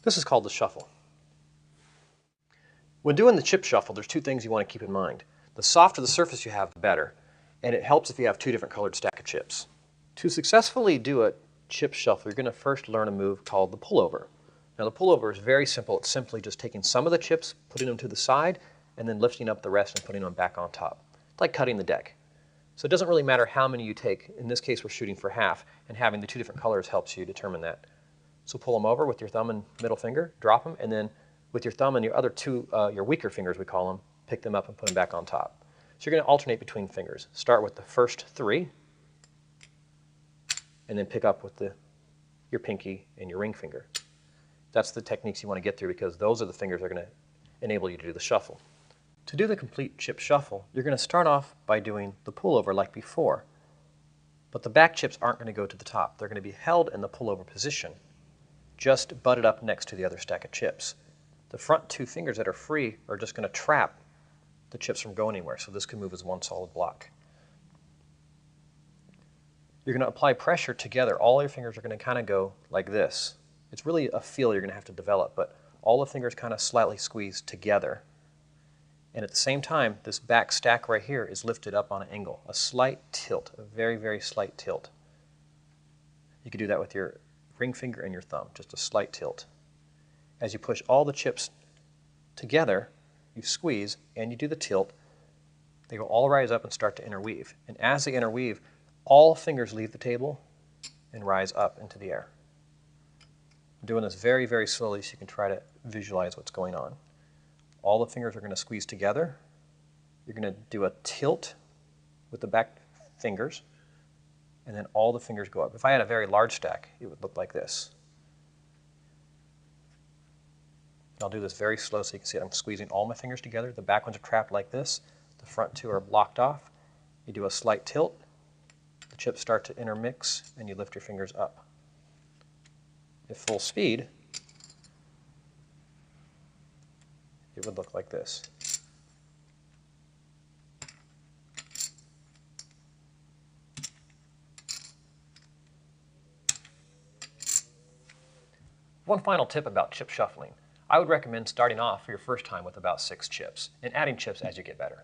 This is called the shuffle. When doing the chip shuffle, there's two things you want to keep in mind. The softer the surface you have, the better, and it helps if you have two different colored stack of chips. To successfully do a chip shuffle, you're going to first learn a move called the pullover. Now the pullover is very simple. It's simply just taking some of the chips, putting them to the side, and then lifting up the rest and putting them back on top. It's like cutting the deck. So it doesn't really matter how many you take. In this case, we're shooting for half, and having the two different colors helps you determine that. So pull them over with your thumb and middle finger, drop them, and then with your thumb and your other two, your weaker fingers we call them, pick them up and put them back on top. So you're going to alternate between fingers. Start with the first three, and then pick up with your pinky and your ring finger. That's the techniques you want to get through because those are the fingers that are going to enable you to do the shuffle. To do the complete chip shuffle, you're going to start off by doing the pullover like before, but the back chips aren't going to go to the top. They're going to be held in the pullover position, just butted up next to the other stack of chips. The front two fingers that are free are just going to trap the chips from going anywhere, so this can move as one solid block. You're going to apply pressure together. All your fingers are going to kind of go like this. It's really a feel you're going to have to develop, but all the fingers kind of slightly squeeze together. And at the same time, this back stack right here is lifted up on an angle, a slight tilt, a very, very slight tilt. You could do that with your ring finger and your thumb, just a slight tilt. As you push all the chips together, you squeeze and you do the tilt, they will all rise up and start to interweave. And as they interweave, all fingers leave the table and rise up into the air. I'm doing this very, very slowly so you can try to visualize what's going on. All the fingers are going to squeeze together. You're going to do a tilt with the back fingers, and then all the fingers go up. If I had a very large stack, it would look like this. I'll do this very slow so you can see it. I'm squeezing all my fingers together. The back ones are trapped like this. The front two are blocked off. You do a slight tilt. The chips start to intermix, and you lift your fingers up. At full speed, it would look like this. One final tip about chip shuffling. I would recommend starting off for your first time with about 6 chips and adding chips as you get better.